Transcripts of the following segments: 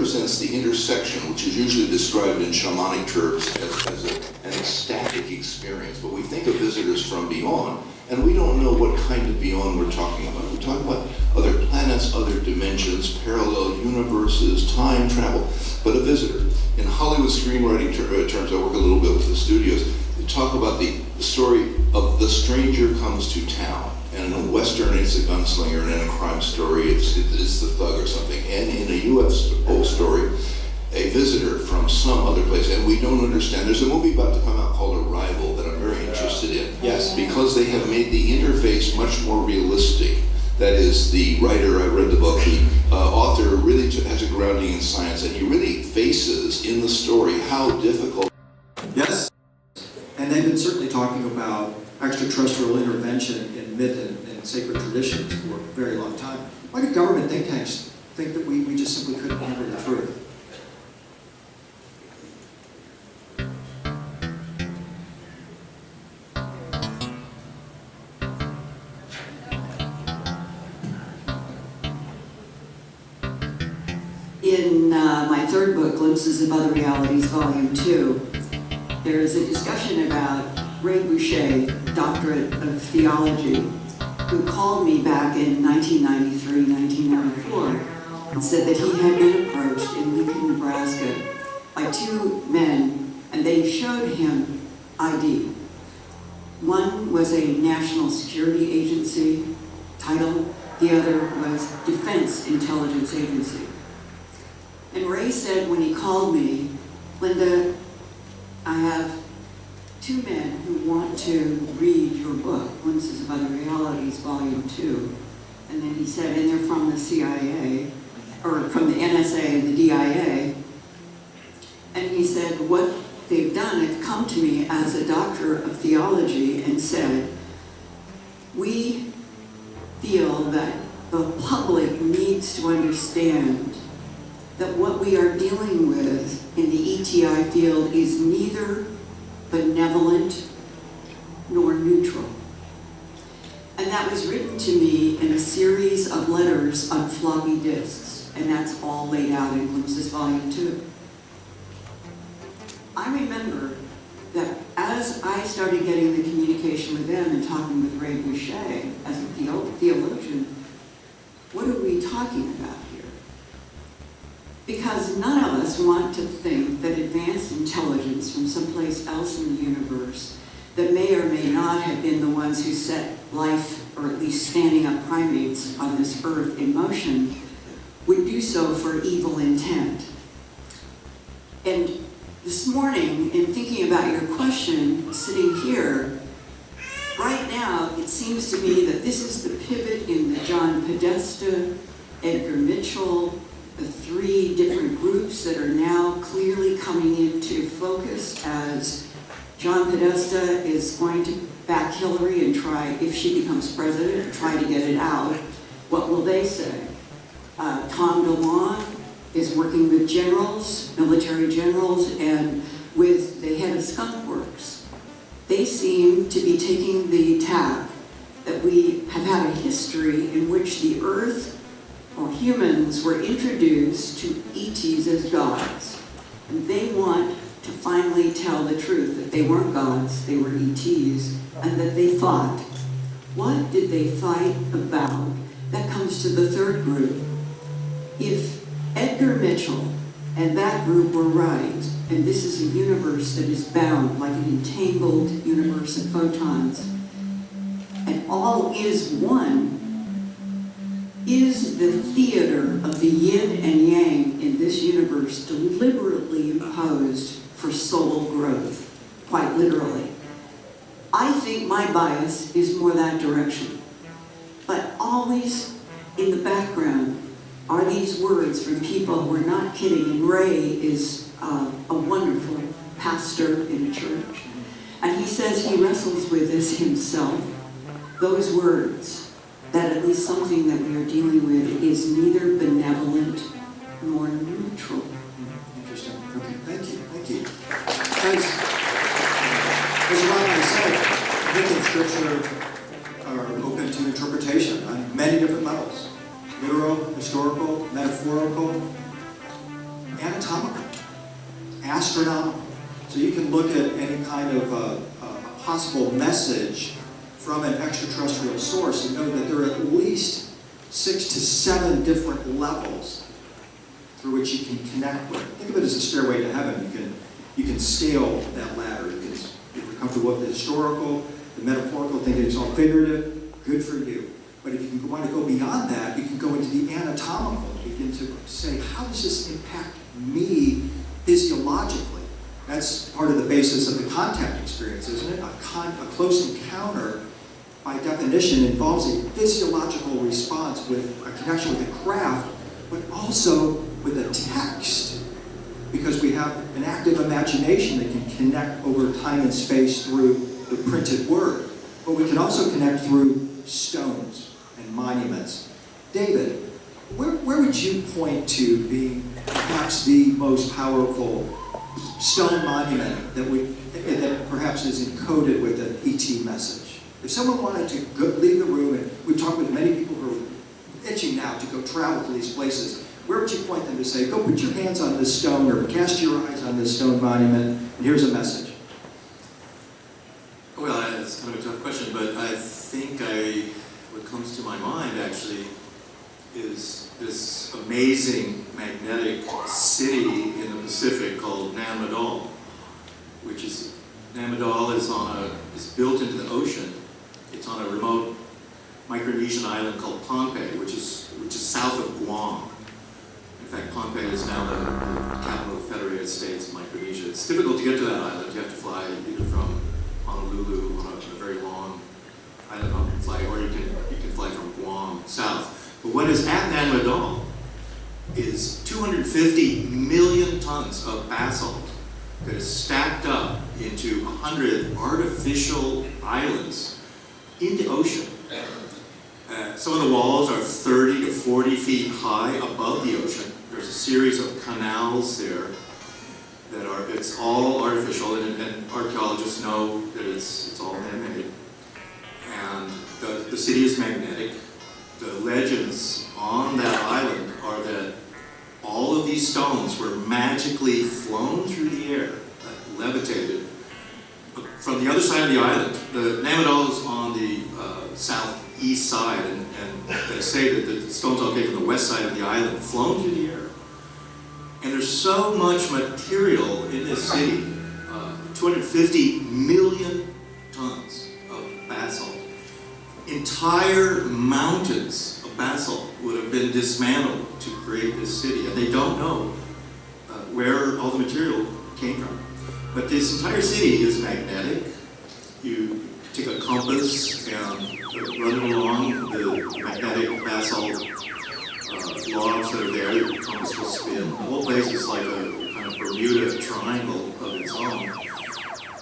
represents the intersection, which is usually described in shamanic terms as an ecstatic experience. But we think of visitors from beyond, and we don't know what kind of beyond we're talking about. We're talking about other planets, other dimensions, parallel universes, time travel. But a visitor. In Hollywood screenwriting terms, I work a little bit with the studios. They talk about the story of the stranger comes to town. And in a Western, it's a gunslinger, and in a crime story, it's the thug or something. And in a UFO story, a visitor from some other place, and we don't understand. There's a movie about to come out called Arrival that I'm very interested in. Yes. Because they have made the interface much more realistic. That is, the writer, I read the book, the author really has a grounding in science, and he really faces in the story how difficult. Yes. And they've been certainly talking about extraterrestrial intervention in myth and sacred traditions for a very long time. Why do government think tanks think that we just simply couldn't handle the truth? In my third book, Glimpses of Other Realities, Volume 2, there is a discussion about Ray Boucher, doctorate of theology, who called me back in 1993, 1994, and said that he had been approached in Lincoln, Nebraska by two men, and they showed him ID. One was a national security agency title, the other was Defense Intelligence Agency. And Ray said when he called me, Linda, I have two men who want to read your book, Glimpses of Other Realities, Volume 2. And then he said, and they're from the CIA, or from the NSA and the DIA. And he said, what they've done is come to me as a doctor of theology and said, we feel that the public needs to understand that what we are dealing with in the ETI field is neither benevolent nor neutral. And that was written to me in a series of letters on floppy disks, and that's all laid out in Glimpses Volume 2. I remember that as I started getting the communication with them and talking with Ray Boucher as a theologian, what are we talking about here? Because none of us want to think that advanced intelligence from someplace else in the universe that may or may not have been the ones who set life, or at least standing up primates on this earth in motion, would do so for evil intent. And this morning, in thinking about your question, sitting here, right now, it seems to me that this is the pivot in the John Podesta, Edgar Mitchell, the three different groups that are now clearly coming into focus as John Podesta is going to back Hillary and try, if she becomes president, try to get it out. What will they say? Tom DeLonge is working with generals, military generals, and with the head of Skunk Works. They seem to be taking the tack that we have had a history in which the earth or humans were introduced to ETs as gods. And they want to finally tell the truth that they weren't gods, they were ETs, and that they fought. What did they fight about? That comes to the third group. If Edgar Mitchell and that group were right, and this is a universe that is bound like an entangled universe of photons, and all is one, is the theater of the yin and yang in this universe deliberately imposed for soul growth, quite literally? I think my bias is more that direction. But always in the background are these words from people who are not kidding. And Ray is a wonderful pastor in a church. And he says he wrestles with this himself. Those words, that at least something that we are dealing with is neither benevolent nor neutral. Interesting. Okay, thank you. As Ron said, myth and scripture are open to interpretation on many different levels. Literal, historical, metaphorical. anatomical, astronomical. So you can look at any kind of a possible message from an extraterrestrial source and know that there are at least 6 to 7 different levels through which you can connect with. Think of it as a stairway to heaven. You can scale that ladder. If you're comfortable with the historical, the metaphorical, thinking it's all figurative, good for you. But if you want to go beyond that, you can go into the anatomical, begin to say, how does this impact me physiologically? That's part of the basis of the contact experience, isn't it? A close encounter, by definition, involves a physiological response with a connection with the craft, but also with a text, because we have an active imagination that can connect over time and space through the printed word. But we can also connect through stones and monuments. David, where would you point to being perhaps the most powerful stone monument that perhaps is encoded with an ET message? If someone wanted to leave the room, and we've talked with many people who are itching now to go travel to these places, where would you point them to say, go put your hands on this stone or cast your eyes on this stone monument, and here's a message? Well, that's kind of a tough question, but I think what comes to my mind actually is this amazing magnetic city in the Pacific called Nam Madol, which is, Nam Madol is built into the ocean. It's on a remote Micronesian island called Pohnpei, which is south of Guam. In fact, Pohnpei is now the capital of the Federated States of Micronesia. It's difficult to get to that island. You have to fly either from Honolulu on a very long island hopping flight, or you can fly from Guam south. But what is at Nam Madol is 250 million tons of basalt that is stacked up into 100 artificial islands in the ocean. Some of the walls are 30 to 40 feet high above the ocean. There's a series of canals there it's all artificial, and archaeologists know that it's all man-made. And the city is magnetic. The legends on that island are that all of these stones were magically flown through the air, levitated, from the other side of the island. The Nam Madol is on the southeast side, and they say that the stones all came from the west side of the island, flown through the air. And there's so much material in this city, 250 million tons of basalt. Entire mountains of basalt would have been dismantled to create this city, and they don't know where all the material came from. But this entire city is magnetic. You take a compass and run it along the magnetic basalt logs that are there. The compass will spin. The whole place is like a kind of Bermuda Triangle of its own.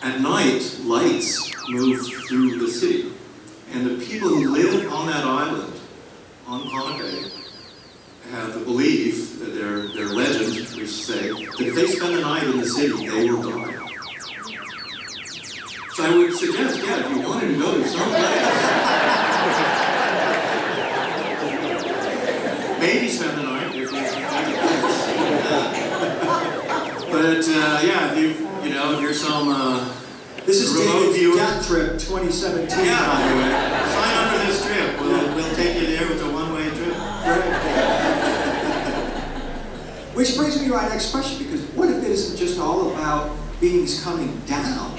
At night, lights move through the city. And the people who live on that island, on Pohnpei, have the belief, that their legend, which say, that if they spend the night in the city, they will die. So I would suggest, if you wanted to go to some place, maybe spend the night if if you're some This is remote David's viewer. Death Trip 2017, by the way. Sign up for this trip. We'll take you there with a one-way trip. Which brings me to our next question, because what if it isn't just all about beings coming down?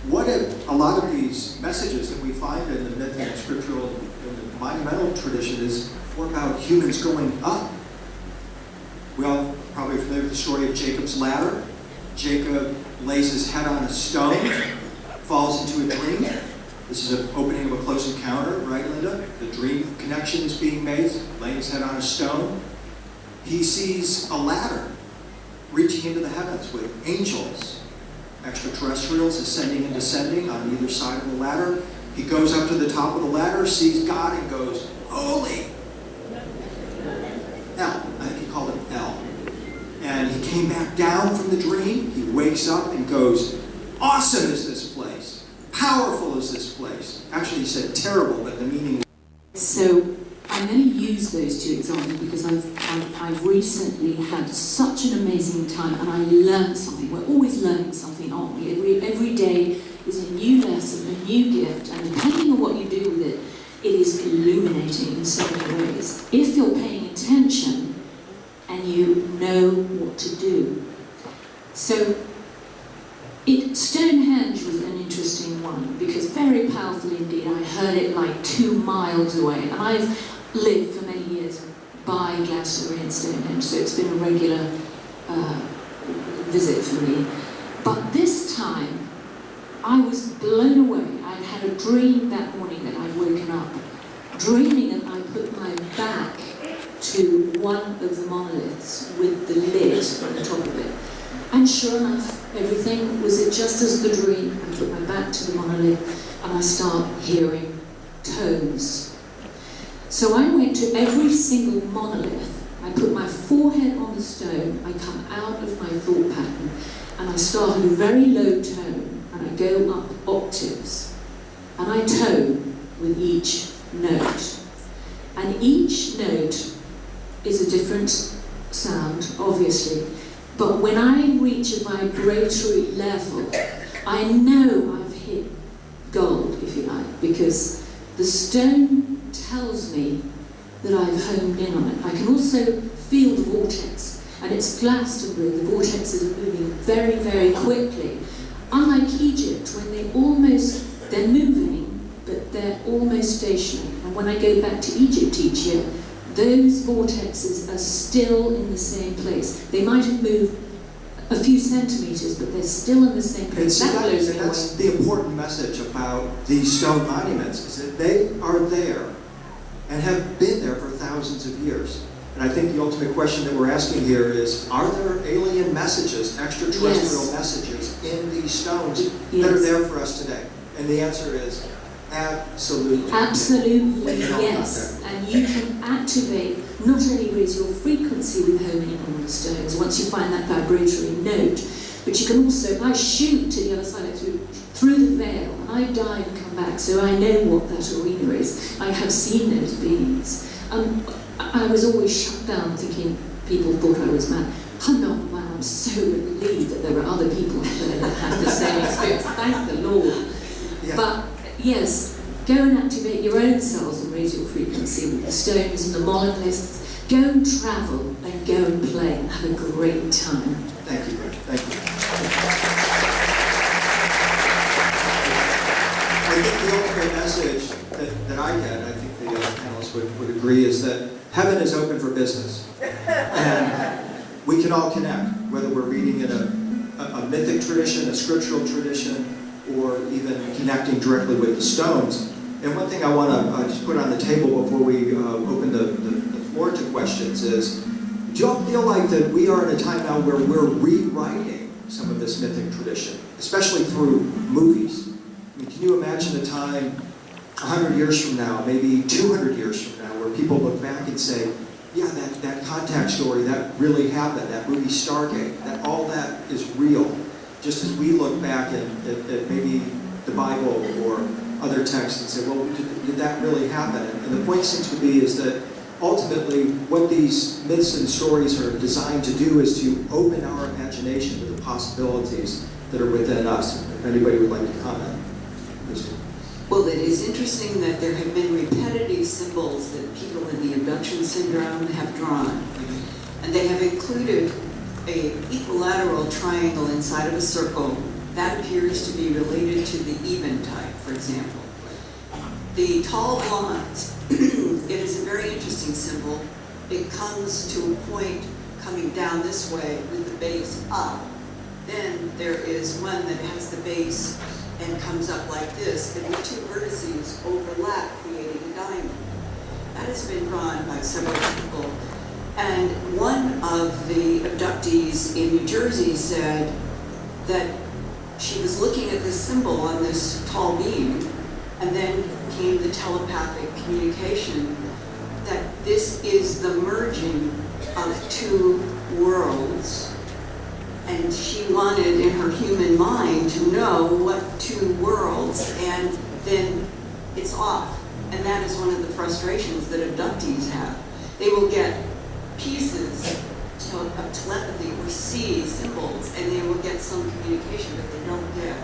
What if a lot of these messages that we find in the myth and scriptural and the monumental tradition is more about humans going up? We all probably familiar with the story of Jacob's ladder. Jacob lays his head on a stone, falls into a dream. This is an opening of a close encounter, right, Linda? The dream connection is being made, laying his head on a stone. He sees a ladder reaching into the heavens with angels, extraterrestrials ascending and descending on either side of the ladder. He goes up to the top of the ladder, sees God, and goes, holy! I think he called it El. And he came back down from the dream. He wakes up and goes, awesome is this place. Powerful is this place. Actually, he said terrible, but the meaning. So I I'm going to use those two examples because I've recently had such an amazing time, and I learned something. We're always learning something, aren't we? Every day is a new lesson, a new gift, and depending on what you do with it, it is illuminating in so many ways. If you're paying attention and you know what to do. So, Stonehenge was an interesting one because very powerful indeed. I heard it like 2 miles away, and I've lived for many years by Glastonbury and Stonehenge, so it's been a regular visit for me. But this time, I was blown away. I'd had a dream that morning that I'd woken up, dreaming that I put my back to one of the monoliths with the lid on the top of it. And sure enough, everything was just as the dream. I put my back to the monolith and I start hearing tones. So I went to every single monolith. I put my forehead on the stone. I come out of my thought pattern and I start at a very low tone and I go up octaves. And I tone with each note. And each note is a different sound, obviously. But when I reach a vibratory level, I know I've hit gold, if you like, because the stone tells me that I've honed in on it. I can also feel the vortex, and it's Glastonbury. The vortexes are moving very, very quickly. Unlike Egypt, when they're moving, but they're almost stationary. And when I go back to Egypt each year, those vortexes are still in the same place. They might have moved a few centimeters, but they're still in the same place. That blows me away. That's the important message about these stone monuments, is that they are there and have been there for thousands of years. And I think the ultimate question that we're asking here is, are there alien messages, extraterrestrial messages in these stones that are there for us today? And the answer is absolutely. Absolutely, We know yes. about And you can activate, not only raise your frequency with homing in on the stones once you find that vibratory note, but you can also, I shoot to the other side through the veil, and I dive and come back, so I know what that arena is. I have seen those beings. I was always shut down thinking people thought I was mad. I'm not mad. I'm so relieved that there were other people out there that had the same experience. Thank the Lord. Yeah. But yes, go and activate your own cells and raise your frequency with the stones and the monoliths. Go and travel and go and play and have a great time. Thank you, Rick. Thank you. I think the ultimate message that I get, I think the other panelists would agree, is that heaven is open for business. And we can all connect, whether we're reading in a mythic tradition, a scriptural tradition, or even connecting directly with the stones. And one thing I want to just put on the table before we open the floor to questions is, do you all feel like that we are in a time now where we're rewriting some of this mythic tradition, especially through movies? I mean, can you imagine a time 100 years from now, maybe 200 years from now, where people look back and say, yeah, that Contact story, that really happened, that movie Stargate, that all that is real. Just as we look back at maybe the Bible or other texts and say, well, did that really happen? And the point seems to be is that ultimately what these myths and stories are designed to do is to open our imagination to the possibilities that are within us. If anybody would like to comment. Well, it is interesting that there have been repetitive symbols that people in the abduction syndrome have drawn. And they have included an equilateral triangle inside of a circle that appears to be related to the even type, for example. The tall blondes, it is a very interesting symbol. It comes to a point coming down this way with the base up. Then there is one that has the base and comes up like this, and the two vertices overlap, creating a diamond. That has been drawn by several people. And one of the abductees in New Jersey said that she was looking at this symbol on this tall beam, and then came the telepathic communication that this is the merging of two worlds. And she wanted in her human mind to know what two worlds, and then it's off. And that is one of the frustrations that abductees have. They will get pieces of telepathy or see symbols, and they will get some communication, but they don't get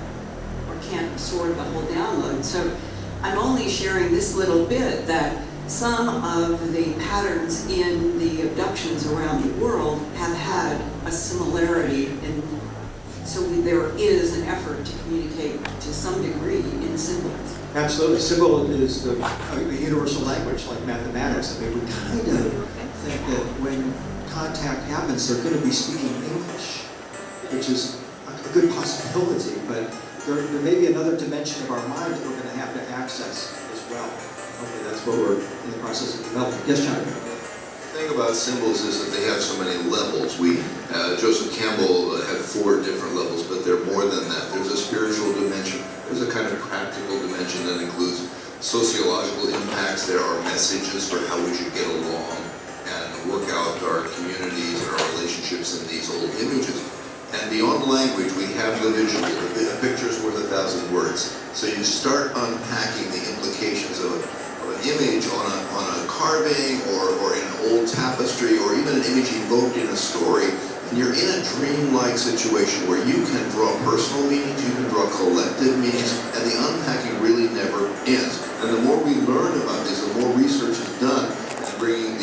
or can't absorb the whole download. So I'm only sharing this little bit that some of the patterns in the abductions around the world have had a similarity, and so there is an effort to communicate to some degree in symbols. Absolutely. Symbol is a universal language like mathematics. I mean, we kind of think that when contact happens, they're going to be speaking English, which is a good possibility, but there may be another dimension of our mind that we're going to have to access as well. Okay, that's what we're in the process of developing. Yes, John? The thing about symbols is that they have so many levels. Joseph Campbell had 4 different levels, but they're more than that. There's a spiritual dimension. There's a kind of practical dimension that includes sociological impacts. There are messages for how we should get along and work out our communities and our relationships in these old images. And beyond language, we have the visual. A picture's worth 1,000 words. So you start unpacking the implications of an image on a carving or in an old tapestry or even an image evoked in a story. And you're in a dreamlike situation where you can draw personal meanings, you can draw collective meanings, and the unpacking really never ends. And the more we learn about this, the more research is done in bringing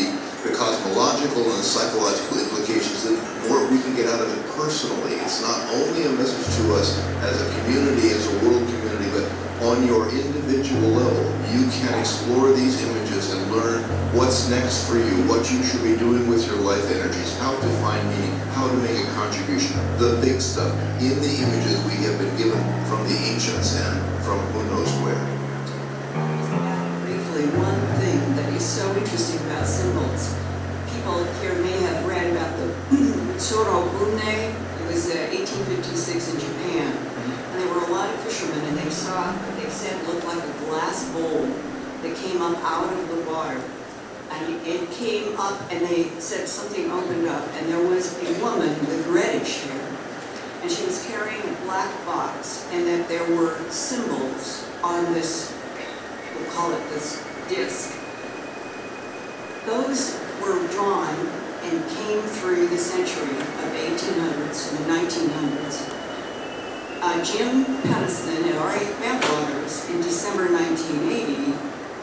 the cosmological and the psychological implications, the more we can get out of it personally. It's not only a message to us as a community, as a world community, but on your individual level, you can explore these images and learn what's next for you, what you should be doing with your life energies, how to find meaning, how to make a contribution. The big stuff in the images we have been given from the ancients and from who knows where. Briefly, one thing that is so interesting about symbols, people here may have read about the Tsoro Bune. It was 1856 in Japan. And there were a lot of fishermen, and they saw what they said looked like a glass bowl that came up out of the water. And it came up, and they said something opened up, and there was a woman with reddish hair, and she was carrying a black box, and that there were symbols on this, we'll call it this disc. Those were drawn and came through the century of the 1800s to the 1900s. Jim Penniston at R.A. Brothers in December 1980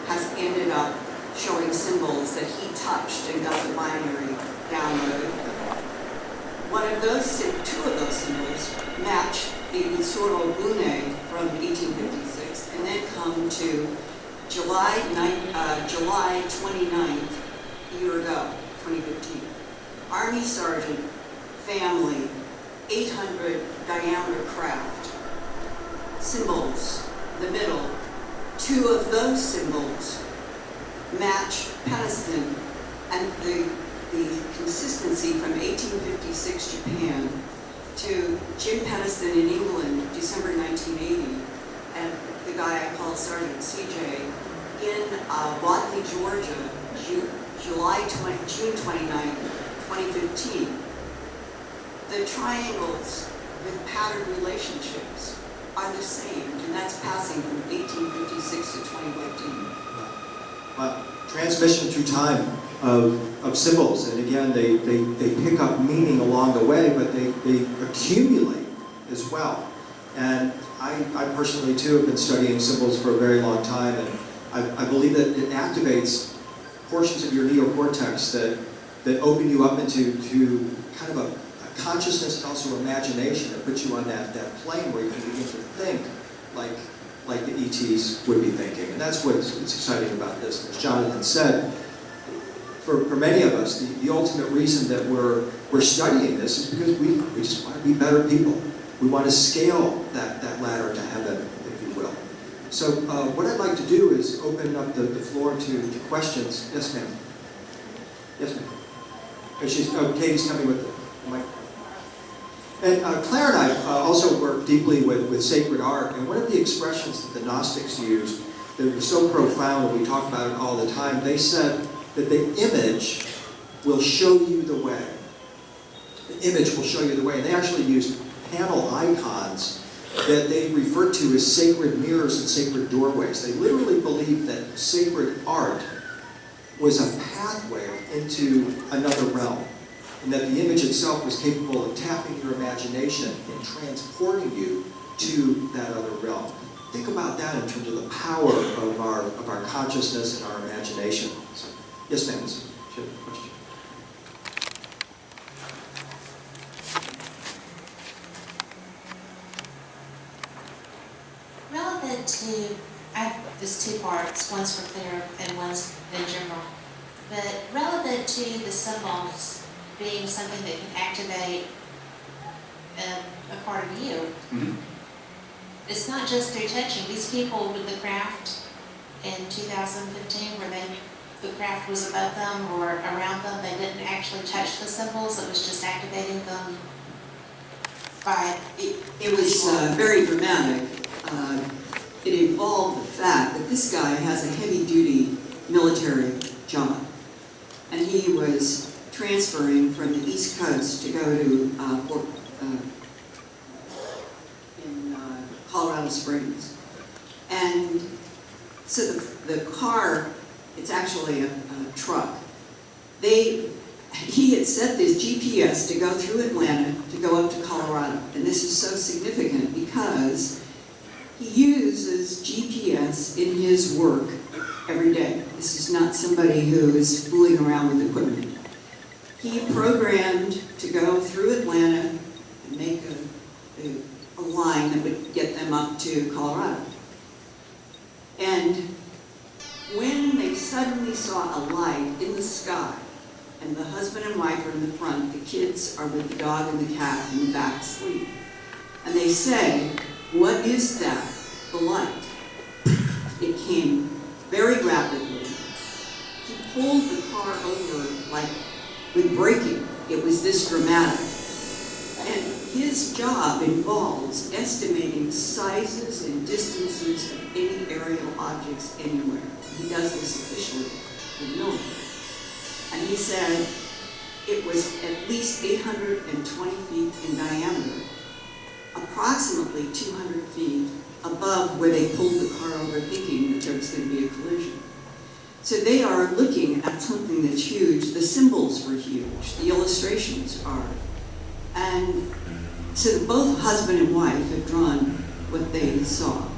has ended up showing symbols that he touched and got the binary download. Two of those symbols match the Utsuro Bune from 1856, and then come to July 29th, a year ago, 2015. Army Sergeant, family, 800 diameter craft. Symbols, the middle. 2 of those symbols match Penniston, and the consistency from 1856 Japan to Jim Penniston in England, December 1980, and the guy I call Sergeant CJ in Watley, Georgia, June 29th, 2015. The triangles with patterned relationships are the same, and that's passing from 1856 to 2015. Transmission through time of symbols, and again, they pick up meaning along the way, but they accumulate as well. And I personally, too, have been studying symbols for a very long time, and I believe that it activates portions of your neocortex that open you up into kind of a consciousness and also imagination that puts you on that plane where you can begin to think like the ETs would be thinking. And that's what's exciting about this. As Jonathan said, for many of us, the ultimate reason that we're studying this is because we just want to be better people. We want to scale that ladder to heaven, if you will. So what I'd like to do is open up the floor to questions. Yes, ma'am. Yes, ma'am. Katie's coming with the microphone. And Claire and I also work deeply with sacred art, and one of the expressions that the Gnostics used that was so profound, and we talk about it all the time, they said that the image will show you the way. The image will show you the way. And they actually used panel icons that they refer to as sacred mirrors and sacred doorways. They literally believed that sacred art was a pathway into another realm, and that the image itself was capable of tapping your imagination and transporting you to that other realm. Think about that in terms of the power of our consciousness and our imagination. So, yes, ma'am. She had a question. Relevant to, there's two parts, one's for clear and one's in general. But relevant to the symbols being something that can activate a part of you. Mm-hmm. It's not just through touching. These people with the craft in 2015, where the craft was above them or around them, they didn't actually touch the symbols, it was just activating them by... It was very dramatic. It involved the fact that this guy has a heavy-duty military job, and he was transferring from the East Coast to go to Colorado Springs. And so the car, it's actually a truck. He had set this GPS to go through Atlanta to go up to Colorado. And this is so significant because he uses GPS in his work every day. This is not somebody who is fooling around with equipment. He programmed to go through Atlanta and make a line that would get them up to Colorado. And when they suddenly saw a light in the sky, and the husband and wife are in the front, the kids are with the dog and the cat in the back asleep, and they say, "What is that?" The light. It came very rapidly. He pulled the car over like with braking. It was this dramatic. And his job involves estimating sizes and distances of any aerial objects anywhere. He does this officially with the military. And he said it was at least 820 feet in diameter, approximately 200 feet above where they pulled the car over thinking that there was going to be a collision. So they are looking at something that's huge. The symbols were huge. The illustrations are. And so both husband and wife have drawn what they saw.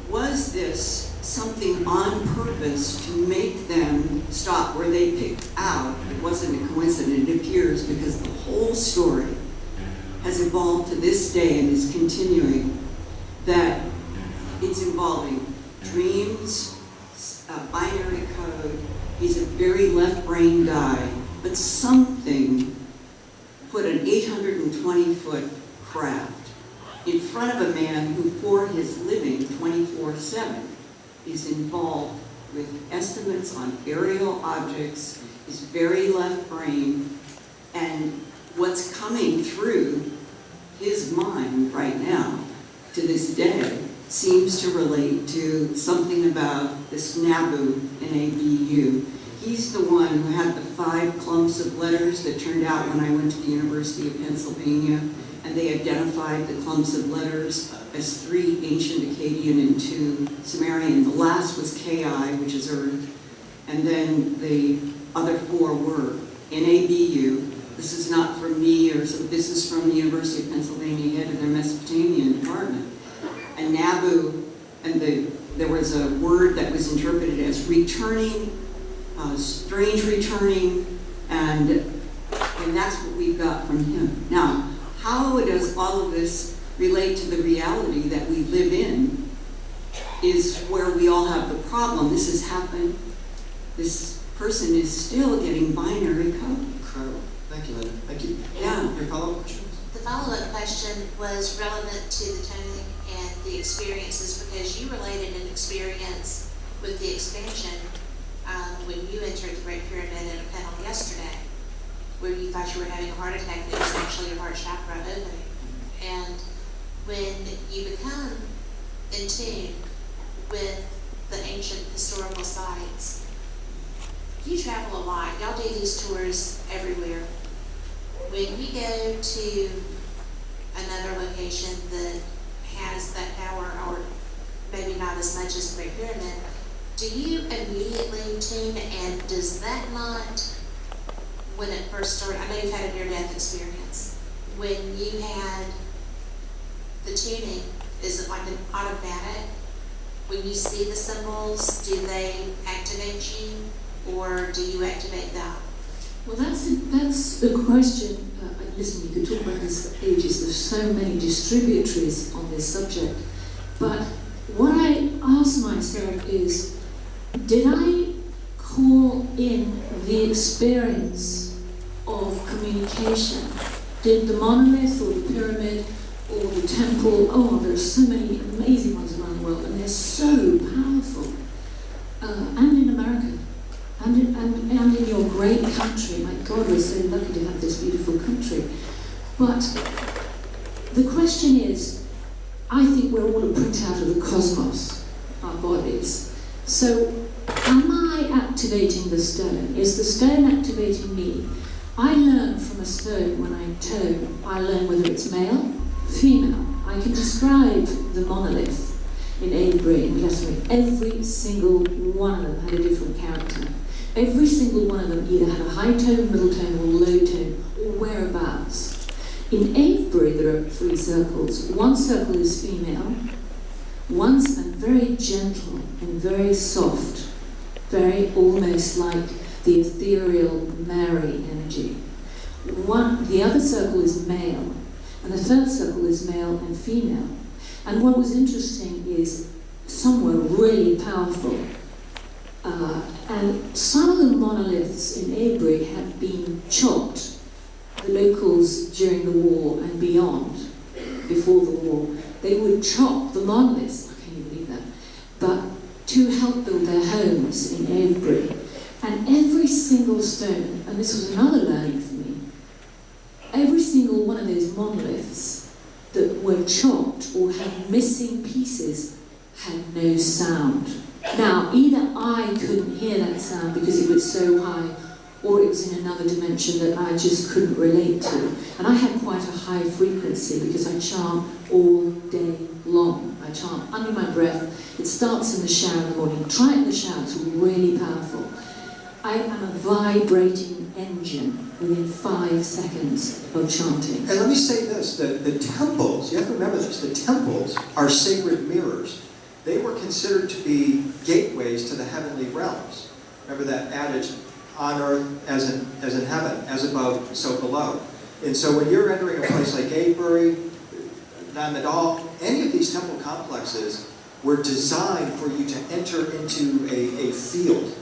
Was this something on purpose to make them stop where they picked out? It wasn't a coincidence, it appears, because the whole story has evolved to this day and is continuing, that it's involving dreams, binary code. He's a very left-brain guy, but something put an 820-foot craft in front of a man who, for his living, 24/7, is involved with estimates on aerial objects, is very left-brain, and what's coming through his mind right now, to this day, seems to relate to something about this NABU, N-A-B-U. He's the one who had the 5 clumps of letters that turned out when I went to the University of Pennsylvania, and they identified the clumps of letters as 3 ancient Akkadian and 2 Sumerian. The last was Ki, which is Earth, and then the other 4 were N-A-B-U. This is not from me, this is from the University of Pennsylvania, head of their Mesopotamian department. And Nabu, and there was a word that was interpreted as returning, strange returning, and that's what we've got from him. Now, how does all of this relate to the reality that we live in is where we all have the problem. This has happened. This person is still getting binary code. Incredible. Thank you, Linda. Thank you. Yeah. Your follow-up questions? The follow-up question was relevant to the toning and the experiences, because you related an experience with the expansion when you entered the Great Pyramid in a panel yesterday, where you thought you were having a heart attack, and it was actually your heart chakra opening. And when you become in tune with the ancient historical sites, you travel a lot. Y'all do these tours everywhere. When we go to another location that has that power, or maybe not as much as the Great Pyramid, do you immediately tune, and does that not, when it first started, I know you've had a near-death experience, when you had the tuning, is it like an automatic? When you see the symbols, do they activate you, or do you activate them? Well, that's a question. Listen, you could talk about this for ages. There's so many distributaries on this subject. But what I ask myself is, did I call in the experience of communication? Did the monolith or the pyramid or the temple, oh, there's so many amazing ones around the world, and they're so powerful. And in America, and in your great country. My God, we're so lucky to have this beautiful country. But the question is, I think we're all a printout of the cosmos, our bodies. So, am I activating the stone? Is the stone activating me? I learn from a stone when I turn. I learn whether it's male, female. I can describe the monolith in Avebury and Glastonbury. Every single one of them had a different character. Every single one of them either had a high tone, middle tone, or low tone, or whereabouts. In Avebury, there are 3 circles. One circle is female, one's very gentle and very soft, very almost like the ethereal Mary energy. The other circle is male, and the third circle is male and female. And what was interesting is some were really powerful. And some of the monoliths in Avebury had been chopped. The locals during the war and beyond, before the war, they would chop the monoliths, I can't even believe that, but to help build their homes in Avebury. And every single stone, and this was another learning for me, every single one of those monoliths that were chopped or had missing pieces had no sound. Now, either I couldn't hear that sound because it was so high, or it was in another dimension that I just couldn't relate to. And I had quite a high frequency because I chant all day long. I chant under my breath. It starts in the shower in the morning. Try it in the shower, it's really powerful. I am a vibrating engine within 5 seconds of chanting. And let me say this, the temples, you have to remember this, the temples are sacred mirrors. They were considered to be gateways to the heavenly realms. Remember that adage, on earth as in heaven, as above, so below. And so when you're entering a place like Avebury, Nanmadol, any of these temple complexes were designed for you to enter into a field,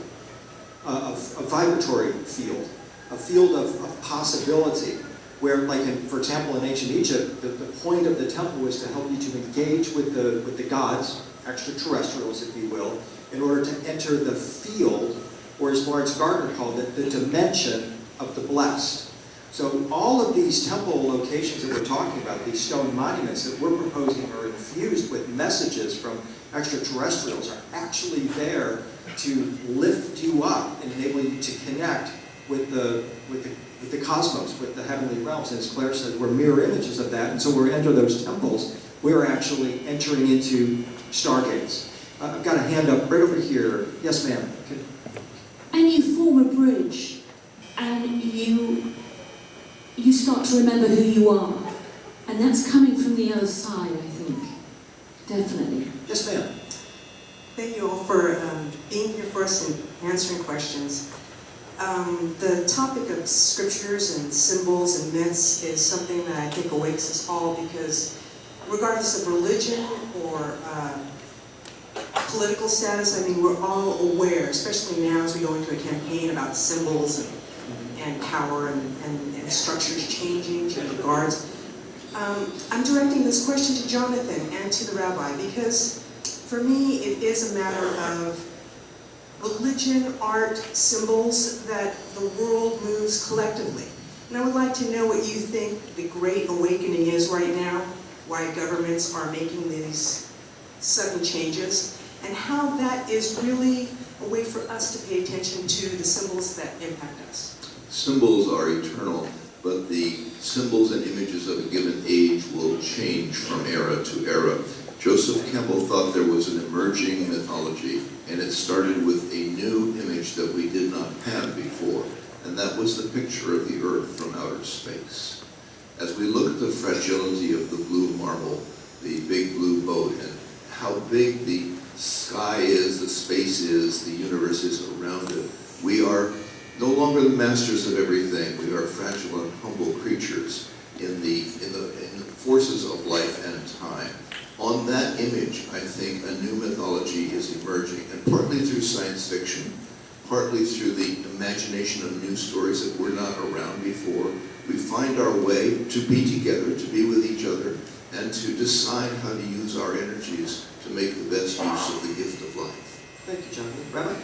a vibratory field, a field of possibility, where, like, for example, in ancient Egypt, the point of the temple was to help you to engage with the gods, extraterrestrials, if you will, in order to enter the field, or as Lawrence Gardner called it, the dimension of the blessed. So all of these temple locations that we're talking about, these stone monuments that we're proposing are infused with messages from extraterrestrials, are actually there to lift you up and enable you to connect with the cosmos, with the heavenly realms. And as Claire said, we're mirror images of that. And so when we enter those temples, we're actually entering into stargates. I've got a hand up right over here. Yes, ma'am. And you form a bridge, and you start to remember who you are. And that's coming from the other side, I think. Definitely. Yes, ma'am. Thank you all for being here for us and answering questions. The topic of scriptures and symbols and myths is something that I think awakes us all, because regardless of religion or political status, I mean, we're all aware, especially now as we go into a campaign about symbols and power and structures changing the guards. I'm directing this question to Jonathan and to the rabbi, because for me it is a matter of religion, art, symbols that the world moves collectively. And I would like to know what you think the Great Awakening is right now, why governments are making these sudden changes, and how that is really a way for us to pay attention to the symbols that impact us. Symbols are eternal, but the symbols and images of a given age will Progressive era, Joseph Campbell thought there was an emerging mythology, and it started with a new image that we did not have before, and that was the picture of the Earth from outer space. As we look at the fragility of the blue marble, the big blue boat, and how big the sky is, the space is, the universe is around it, we are no longer the masters of everything. We are fragile and humble creatures in the forces of life and time. On that image, I think a new mythology is emerging, and partly through science fiction, partly through the imagination of new stories that were not around before, we find our way to be together, to be with each other, and to decide how to use our energies to make the best use of the gift of life. Thank you, John. Rabbi?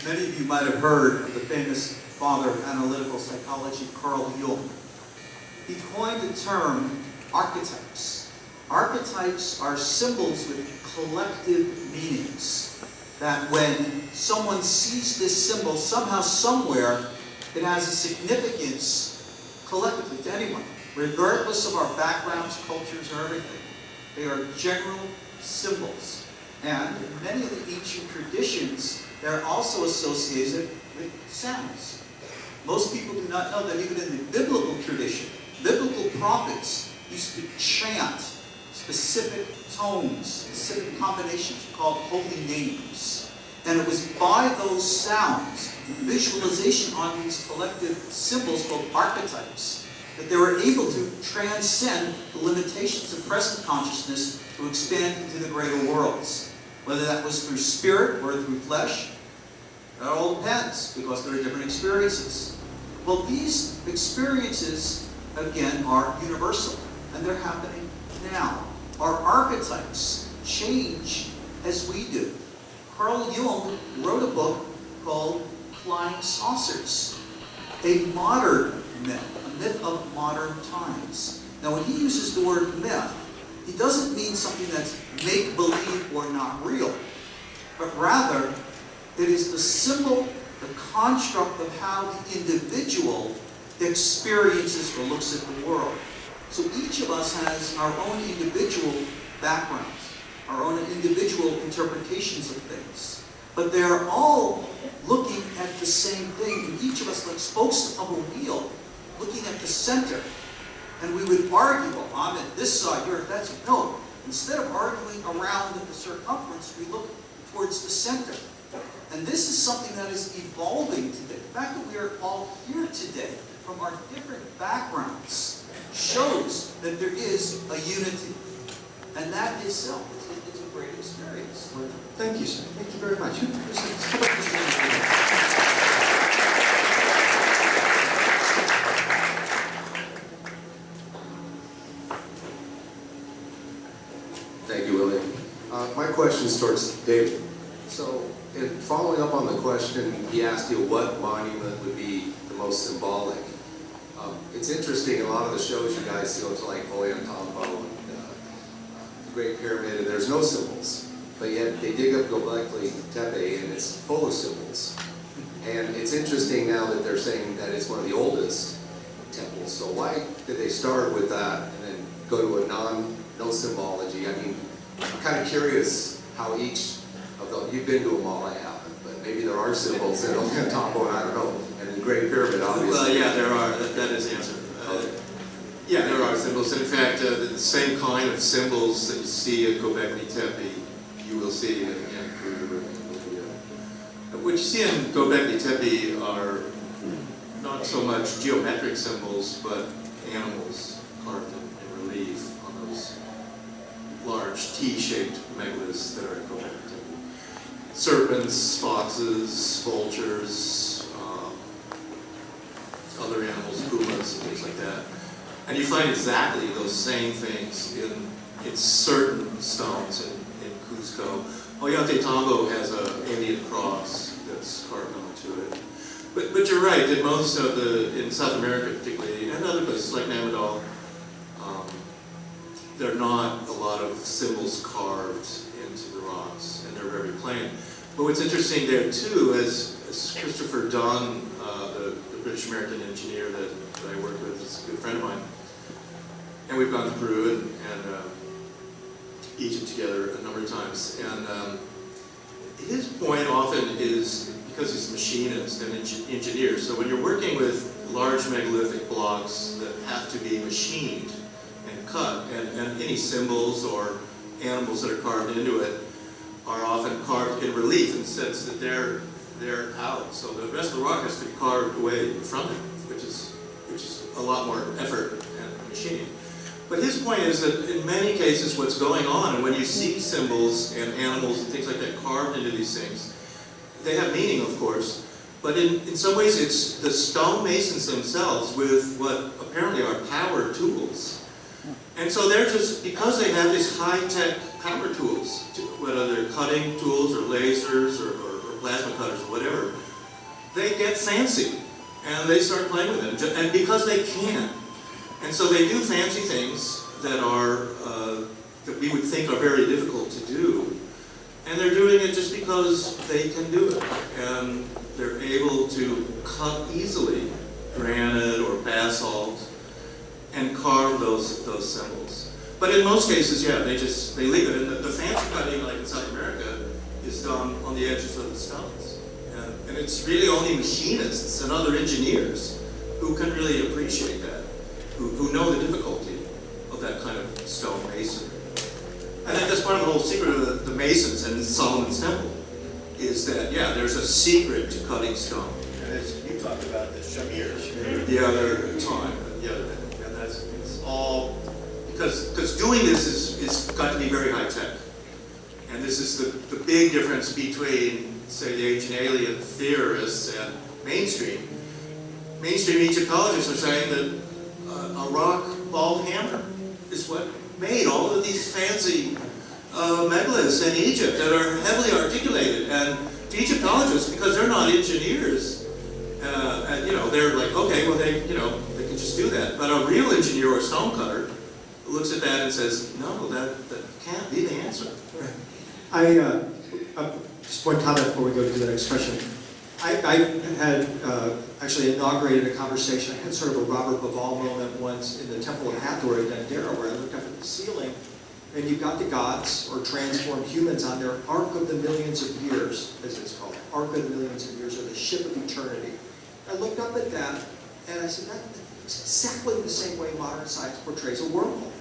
Many of you might have heard of the famous father of analytical psychology, Carl Jung. He coined the term archetypes. Archetypes are symbols with collective meanings, that when someone sees this symbol, somehow, somewhere, it has a significance collectively to anyone, regardless of our backgrounds, cultures, or everything. They are general symbols. And in many of the ancient traditions, they're also associated with sounds. Most people do not know that even in the biblical tradition, biblical prophets used to chant specific tones, specific combinations called holy names. And it was by those sounds, visualization on these collective symbols called archetypes, that they were able to transcend the limitations of present consciousness to expand into the greater worlds. Whether that was through spirit or through flesh, that all depends, because there are different experiences. Well, these experiences, again, are universal, and they're happening now. Our archetypes change as we do. Carl Jung wrote a book called Flying Saucers, a modern myth, a myth of modern times. Now, when he uses the word myth, he doesn't mean something that's make-believe or not real, but rather it is the symbol, the construct of how the individual experiences or looks at the world. So each of us has our own individual backgrounds, our own individual interpretations of things, but they're all looking at the same thing, and each of us, like spokes of a wheel, looking at the center. And we would argue, well, I'm at this side, you're at that side. No, instead of arguing around the circumference, we look towards the center. And this is something that is evolving today. The fact that we are all here today from our different backgrounds shows that there is a unity. And that itself is a great experience. Thank you, sir. Thank you very much. How about this one? Thank you, Willie. My question is towards David. So, following up on the question, he asked you what monument would be the most symbolic. It's interesting, in a lot of the shows you guys go to, like Ollantaytambo and the Great Pyramid, and there's no symbols. But yet they dig up Göbekli Tepe and it's full of symbols. And it's interesting now that they're saying that it's one of the oldest temples. So why did they start with that and then go to a no symbology? I mean, I'm kind of curious how each of the, you've been to them all, I haven't, but maybe there are symbols in Ollantaytambo, and I don't know, and the Great Pyramid, obviously. Well, yeah, there are. That is the answer. Yeah, there are symbols. In fact, the same kind of symbols that you see at Göbekli Tepe, you will see in Peru. What you see in Göbekli Tepe are not so much geometric symbols, but animals carved in relief on those large T-shaped megaliths that are at Göbekli Tepe. Serpents, foxes, vultures, other animals, pumas, and things like that. And you find exactly those same things in certain stones in Cuzco. Ollantaytambo has an Indian cross that's carved onto it. But you're right, that most of in South America particularly, and other places like Namadol, there are not a lot of symbols carved into the rocks, and they're very plain. But what's interesting there too, as Christopher Dunn, the British British-American engineer that I work with. Is a good friend of mine. And we've gone to Peru and Egypt together a number of times. And his point often is, because he's a machinist and engineer, so when you're working with large megalithic blocks that have to be machined and cut, and any symbols or animals that are carved into it are often carved in relief in the sense that they're out. So the rest of the rock has to be carved away from it, which is a lot more effort and machining. But his point is that in many cases what's going on, and when you see symbols and animals and things like that carved into these things, they have meaning, of course, but in some ways it's the stonemasons themselves with what apparently are power tools. And so they're just, because they have these high-tech power tools, whether they're cutting tools or lasers or plasma cutters or whatever, they get fancy and they start playing with it. And because they can. And so they do fancy things that are, that we would think are very difficult to do. And they're doing it just because they can do it. And they're able to cut easily granite or basalt and carve those symbols. But in most cases, yeah, they leave it. And the fancy cutting, like in South America, is done on the edges of the stones. And it's really only machinists and other engineers who can really appreciate that, who know the difficulty of that kind of stone masonry. I think that's part of the whole secret of the Masons and Solomon's Temple, is that, yeah, there's a secret to cutting stone. And as you talked about, the shamir the other time, and it's all, because doing this is got to be very high tech. And this is the big difference between, say, the ancient alien theorists and mainstream. Mainstream Egyptologists are saying that a rock ball hammer is what made all of these fancy megaliths in Egypt that are heavily articulated. And to Egyptologists, because they're not engineers, and they're like, okay, well they can just do that. But a real engineer or stonecutter looks at that and says, no, that can't be the answer. I just one comment before we go to the next question. I had actually inaugurated a conversation. I had sort of a Robert Bauval moment once in the Temple of Hathor at Dendera, where I looked up at the ceiling, and you've got the gods, or transformed humans, on their Ark of the Millions of Years, as it's called. Ark of the Millions of Years, or the Ship of Eternity. I looked up at that, and I said, that's exactly the same way modern science portrays a wormhole.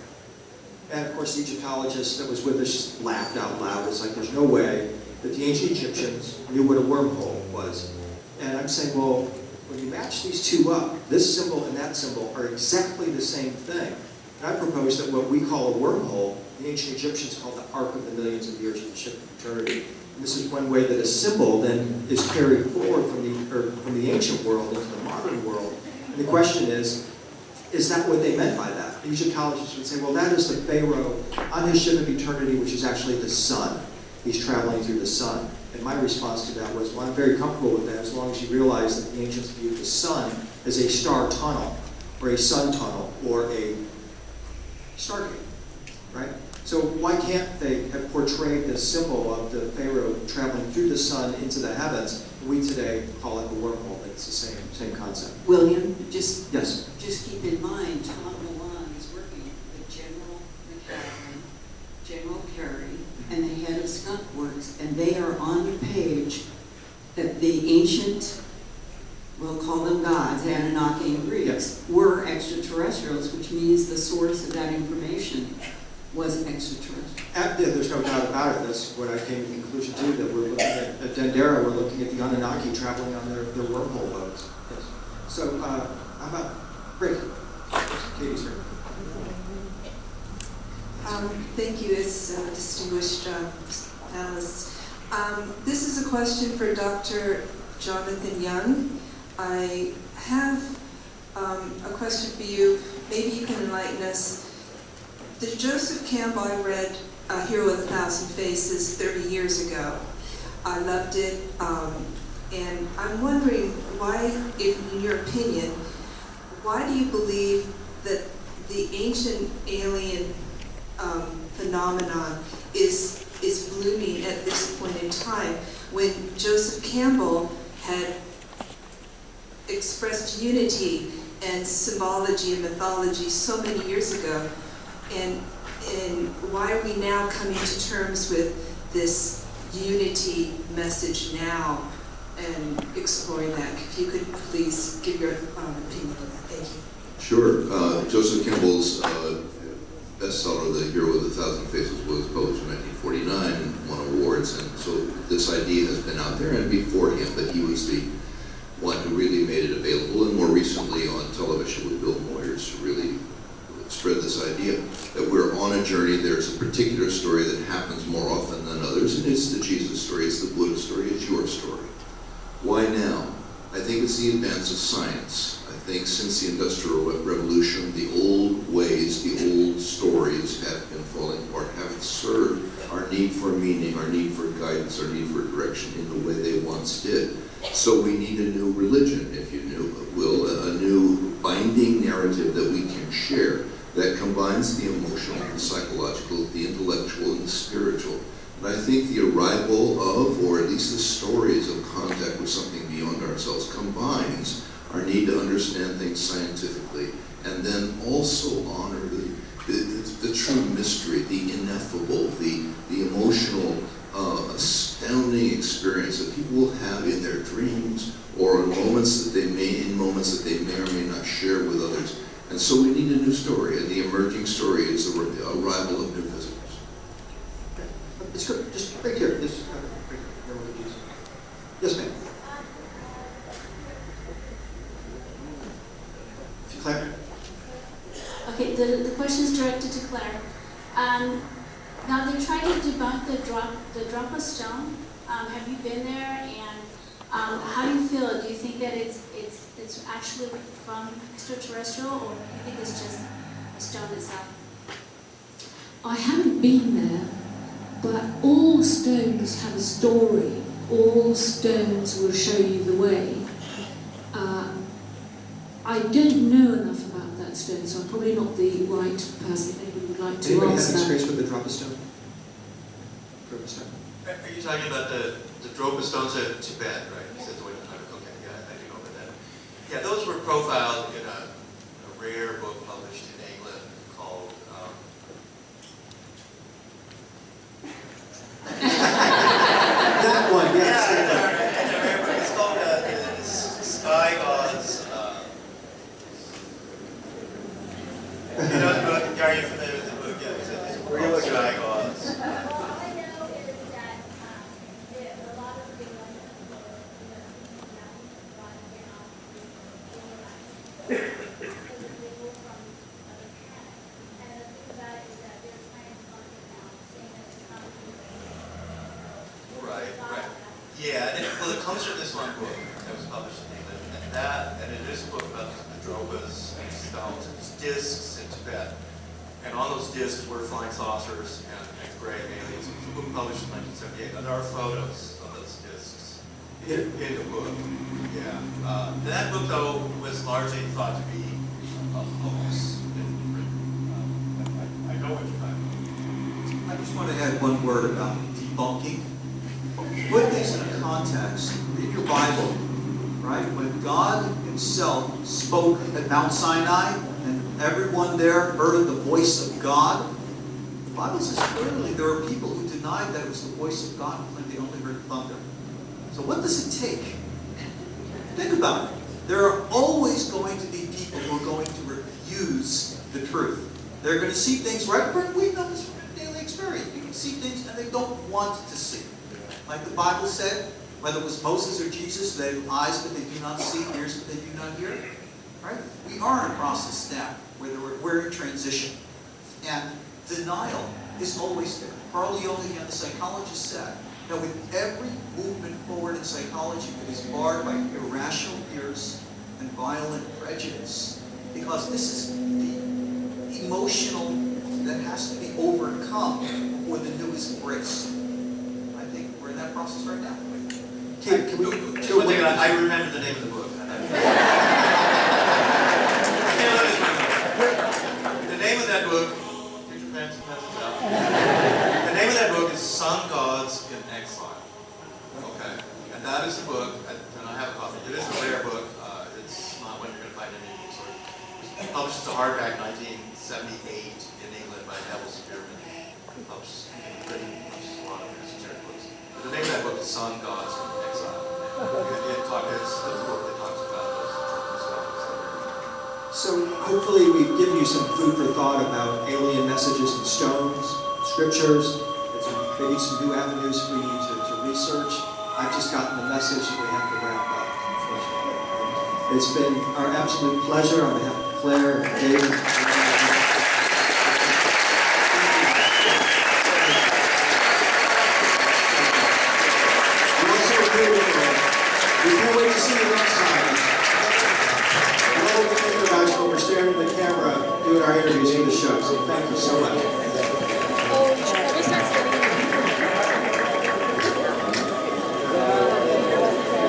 And of course, the Egyptologist that was with us just laughed out loud. It's like, there's no way that the ancient Egyptians knew what a wormhole was. And I'm saying, well, when you match these two up, this symbol and that symbol are exactly the same thing. And I propose that what we call a wormhole, the ancient Egyptians called the Ark of the Millions of Years of the Ship of Eternity. And this is one way that a symbol then is carried forward from the ancient world into the modern world. And the question is that what they meant by that? The Egyptologists would say, well, that is the Pharaoh on his ship of eternity, which is actually the sun. He's traveling through the sun. And my response to that was, well, I'm very comfortable with that as long as you realize that the ancients viewed the sun as a star tunnel, or a sun tunnel, or a stargate, right? So why can't they have portrayed this symbol of the Pharaoh traveling through the sun into the heavens? We today call it a wormhole, but it's the same concept. William, Yes. just keep in mind, Tom Milan is working with General McCaffrey, General Carey, and the head of Skunk Works, and they are on the page that the ancient, we'll call them gods, Anunnaki and Greeks, were extraterrestrials, which means the source of that information was extraterrestrial. There's no doubt about it. That's what I came to the conclusion too, that we're looking at Dendera, we're looking at the Anunnaki traveling on their wormhole boats. Yes. So how about Rick? Katie's here. Thank you, as distinguished panelists. This is a question for Dr. Jonathan Young. I have a question for you. Maybe you can enlighten us. The Joseph Campbell I read, Hero with 1,000 Faces, 30 years ago. I loved it, and I'm wondering why, in your opinion, why do you believe that the ancient alien phenomenon is blooming at this point in time when Joseph Campbell had expressed unity and symbology and mythology so many years ago. And why are we now coming to terms with this unity message now and exploring that? If you could please give your opinion on that. Thank you. Sure. Joseph Campbell's bestseller, The Hero with a Thousand Faces, was published in 1949 and won awards. And so this idea has been out there and before him, but he was the one who really made it available, and more recently on television with Bill Moyers to really spread this idea that we're on a journey. There's a particular story that happens more often than others, and it's the Jesus story, it's the Buddha story, it's your story. Why now? I think it's the advance of science. I think since the Industrial Revolution, the old ways, the old stories have been falling apart, haven't served our need for meaning, our need for guidance, our need for direction in the way they once did. So we need a new religion, if you will, a new binding narrative that we can share that combines the emotional, the psychological, the intellectual, and the spiritual. And I think the arrival of, or at least the stories of contact with something beyond ourselves combines our need to understand things scientifically and then also honor the true mystery, the ineffable, the emotional, astounding experience that people will have in their dreams or in moments that they may or may not share with others. And so we need a new story, and the emerging story is the arrival of new visitors. It's good. Just right here. This, right here. Yes, ma'am. Claire? Okay, the question is directed to Claire. Now they're trying to debunk the drop a stone. Have you been there? And how do you feel? Do you think that it's actually from extraterrestrial, or do you think it's just a stone itself? I haven't been there, but all stones have a story. All stones will show you the way. I don't know enough about that stone, so I'm probably not the right person if anybody would like to Anybody answer have that. experience with the drop-a-stone? Drop-a-stone. Are you talking about the Dropa stones in Tibet, right? Is that the way to talk about? Okay, yeah, I do know about that. Yeah, those were profiled in a rare book published in England called That one, yes. it's called the Sky Gods. You know the book? Are you familiar with the book? Yeah, it's called Sky Gods. Well, it comes from this one book that was published in English, and it is a book about the Dropas and stones and these discs in Tibet. And on those discs were flying saucers and gray aliens. It was a book published in 1978, and there are photos of those discs in the book. Yeah. That book, though, was largely thought to be a hoax. I know what you're talking about. I just want to add one word about debunking. Put these in a context. Read your Bible, right? When God himself spoke at Mount Sinai and everyone there heard the voice of God, the Bible says clearly there are people who denied that it was the voice of God when they only heard thunder. So what does it take? Think about it. There are always going to be people who are going to refuse the truth. They're going to see things right where we've done this from daily experience. You can see things and they don't want to see. Like the Bible said, whether it was Moses or Jesus, they have eyes but they do not see, ears but they do not hear. Right? We are in a process now where we're in transition. And denial is always there. Carl Jung, again, the psychologist, said that with every movement forward in psychology, it is marred by irrational fears and violent prejudice. Because this is the emotional that has to be overcome before the new is embraced. I think we're in that process right now. Can we Just one thing, I remember the name of the book. The name of that book, get your pens and pencils out. The name of that book is Sun Gods in Exile. Okay? And that is the book, and I have a copy. It is a rare book. published as a hardback in 1978 in England by Neville Spearman. Published a lot of esoteric books. But the name of that book is Sun Gods in Exile. It's the book that talks about those So hopefully we've given you some food for thought about alien messages in stones, scriptures, and maybe some new avenues we need to research. I've just gotten the message that we have to wrap up, unfortunately. It's been our absolute pleasure on behalf of Claire and David. We can't wait to see you next time. Hello, thank you guys for staring at the camera, doing our interviews for the show. So thank you so much.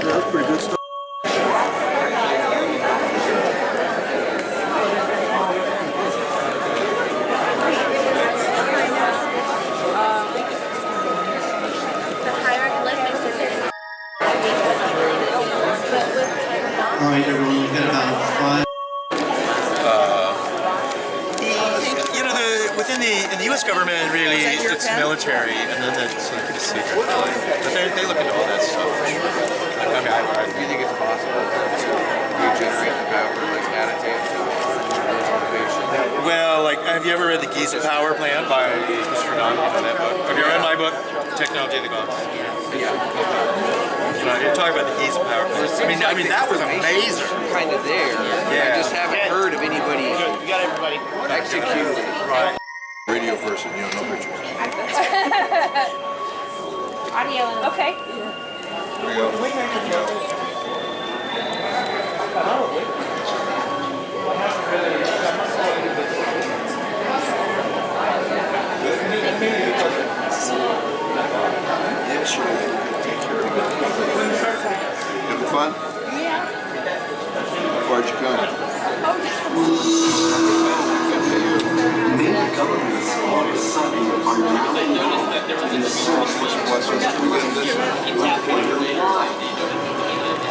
That's pretty good stuff. All right, everyone, we've got about 5. Within the U.S. government, really, it's military, and then it's like a secret. But they look into all that stuff for sure. I mean, Do you think it's possible to regenerate the power, like additive to those motivations? well, like, have you ever read The Giza Power Plant by Christopher Don? You know that book? Have you read my book, Technology of the Gods? Yeah. You're talking about the Giza Power Plant. I mean, that was amazing. Kind of there. Yeah. I just haven't heard of anybody executed. Right. Radio person, you don't know pictures. Audio. Okay. Here we go. Yeah, sure. Having fun? Yeah. How far'd you come? Many governments all of a sudden are now in search What's we get this? wonder why.